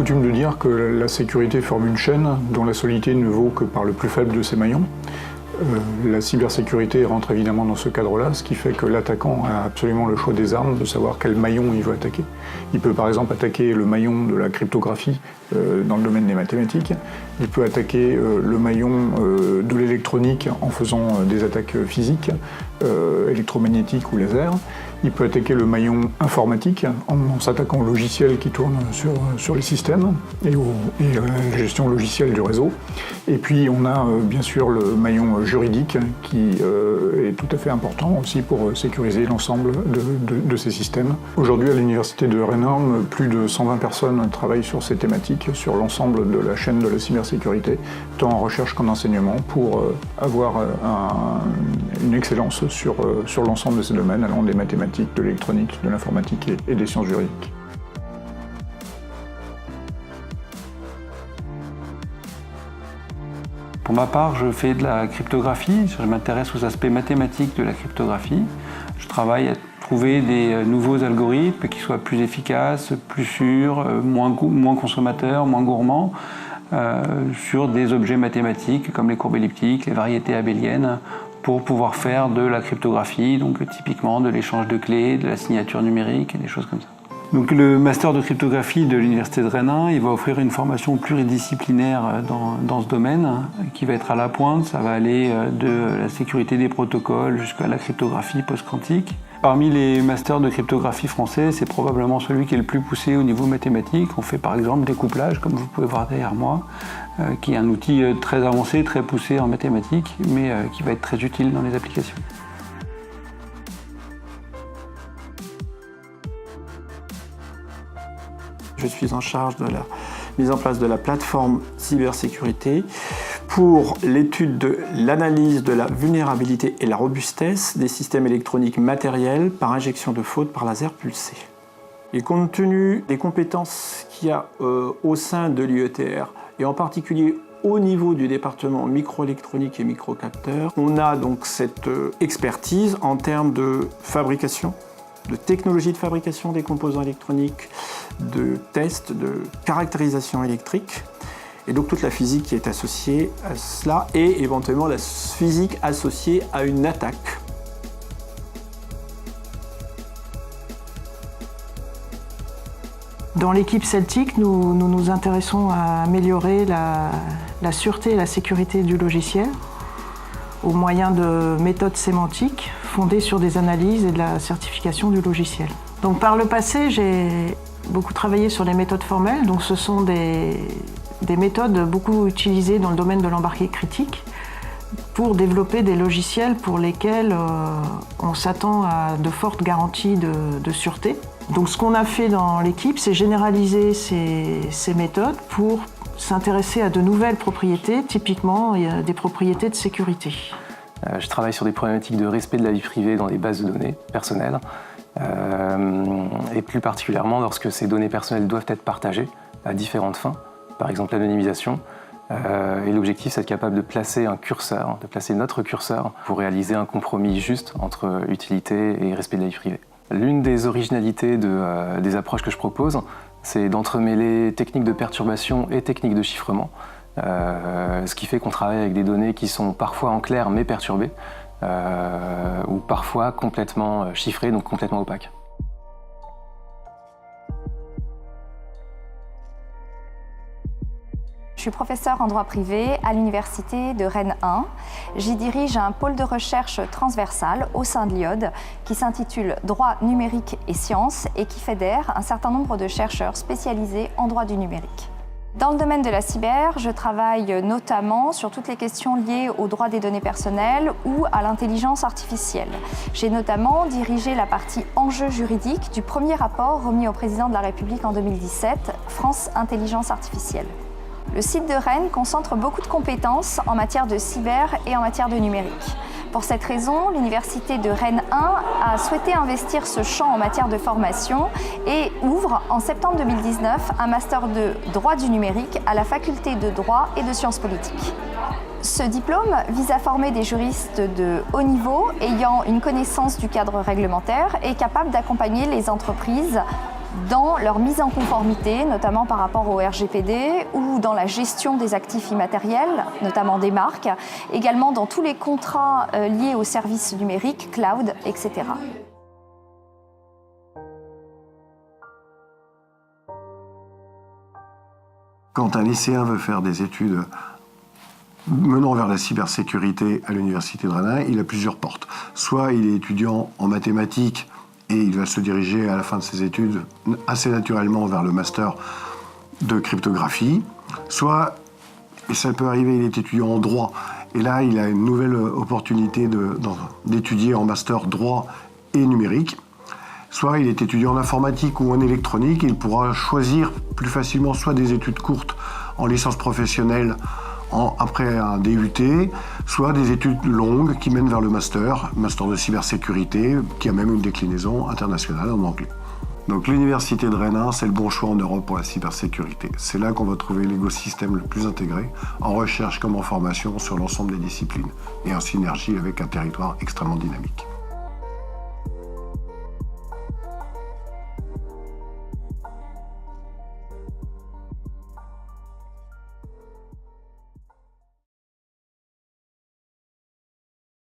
coutume de dire que la sécurité forme une chaîne dont la solidité ne vaut que par le plus faible de ses maillons. La cybersécurité rentre évidemment dans ce cadre-là, ce qui fait que l'attaquant a absolument le choix des armes, de savoir quel maillon il veut attaquer. Il peut par exemple attaquer le maillon de la cryptographie dans le domaine des mathématiques. Il peut attaquer le maillon de l'électronique en faisant des attaques physiques, électromagnétiques ou laser. Il peut attaquer le maillon informatique en s'attaquant au logiciel qui tourne sur les systèmes et la gestion logicielle du réseau. Et puis on a bien sûr le maillon juridique qui est tout à fait important aussi pour sécuriser l'ensemble de ces systèmes. Aujourd'hui à l'université de Rennes, plus de 120 personnes travaillent sur ces thématiques, sur l'ensemble de la chaîne de la cybersécurité, tant en recherche qu'en enseignement, pour avoir une excellence sur l'ensemble de ces domaines, allant des mathématiques, de l'électronique, de l'informatique et des sciences juridiques. Pour ma part, je fais de la cryptographie, je m'intéresse aux aspects mathématiques de la cryptographie. Je travaille à trouver des nouveaux algorithmes qui soient plus efficaces, plus sûrs, moins consommateurs, moins gourmands, sur des objets mathématiques comme les courbes elliptiques, les variétés abéliennes, pour pouvoir faire de la cryptographie, donc typiquement de l'échange de clés, de la signature numérique et des choses comme ça. Donc le master de cryptographie de l'université de Rennes, il va offrir une formation pluridisciplinaire dans ce domaine qui va être à la pointe. Ça va aller de la sécurité des protocoles jusqu'à la cryptographie post-quantique. Parmi les masters de cryptographie français, c'est probablement celui qui est le plus poussé au niveau mathématique. On fait par exemple découplage, comme vous pouvez voir derrière moi, qui est un outil très avancé, très poussé en mathématiques, mais qui va être très utile dans les applications. Je suis en charge de la mise en place de la plateforme cybersécurité pour l'étude de l'analyse de la vulnérabilité et la robustesse des systèmes électroniques matériels par injection de faute par laser pulsé. Et compte tenu des compétences qu'il y a au sein de l'IETR, et en particulier au niveau du département microélectronique et microcapteurs, on a donc cette expertise en termes de fabrication, de technologie de fabrication des composants électroniques, de tests, de caractérisation électrique, et donc toute la physique qui est associée à cela, et éventuellement la physique associée à une attaque. Dans l'équipe Celtic, nous nous intéressons à améliorer la sûreté et la sécurité du logiciel au moyen de méthodes sémantiques fondées sur des analyses et de la certification du logiciel. Donc par le passé, j'ai beaucoup travaillé sur les méthodes formelles. Donc ce sont des méthodes beaucoup utilisées dans le domaine de l'embarqué critique pour développer des logiciels pour lesquels on s'attend à de fortes garanties de sûreté. Donc ce qu'on a fait dans l'équipe, c'est généraliser ces méthodes pour s'intéresser à de nouvelles propriétés, typiquement des propriétés de sécurité. Je travaille sur des problématiques de respect de la vie privée dans les bases de données personnelles, et plus particulièrement lorsque ces données personnelles doivent être partagées à différentes fins, par exemple l'anonymisation. Et l'objectif, c'est d'être capable de placer un curseur, de placer notre curseur pour réaliser un compromis juste entre utilité et respect de la vie privée. L'une des originalités des approches que je propose, c'est d'entremêler techniques de perturbation et techniques de chiffrement, ce qui fait qu'on travaille avec des données qui sont parfois en clair mais perturbées, ou parfois complètement chiffrées, donc complètement opaques. Je suis professeure en droit privé à l'université de Rennes 1. J'y dirige un pôle de recherche transversal au sein de l'IOD qui s'intitule Droit numérique et sciences et qui fédère un certain nombre de chercheurs spécialisés en droit du numérique. Dans le domaine de la cyber, je travaille notamment sur toutes les questions liées au droit des données personnelles ou à l'intelligence artificielle. J'ai notamment dirigé la partie enjeux juridiques du premier rapport remis au président de la République en 2017, France Intelligence Artificielle. Le site de Rennes concentre beaucoup de compétences en matière de cyber et en matière de numérique. Pour cette raison, l'université de Rennes 1 a souhaité investir ce champ en matière de formation et ouvre en septembre 2019 un master de droit du numérique à la faculté de droit et de sciences politiques. Ce diplôme vise à former des juristes de haut niveau ayant une connaissance du cadre réglementaire et capables d'accompagner les entreprises dans leur mise en conformité, notamment par rapport au RGPD, ou dans la gestion des actifs immatériels, notamment des marques, également dans tous les contrats liés aux services numériques, cloud, etc. Quand un lycéen veut faire des études menant vers la cybersécurité à l'université de Rennes 1, il a plusieurs portes. Soit il est étudiant en mathématiques et il va se diriger à la fin de ses études assez naturellement vers le master de cryptographie. Soit, et ça peut arriver, il est étudiant en droit et là il a une nouvelle opportunité d'étudier en master droit et numérique. Soit il est étudiant en informatique ou en électronique, il pourra choisir plus facilement soit des études courtes en licence professionnelle après un DUT, soit des études longues qui mènent vers le master de cybersécurité, qui a même une déclinaison internationale en anglais. Donc l'université de Rennes 1, c'est le bon choix en Europe pour la cybersécurité. C'est là qu'on va trouver l'écosystème le plus intégré, en recherche comme en formation sur l'ensemble des disciplines, et en synergie avec un territoire extrêmement dynamique.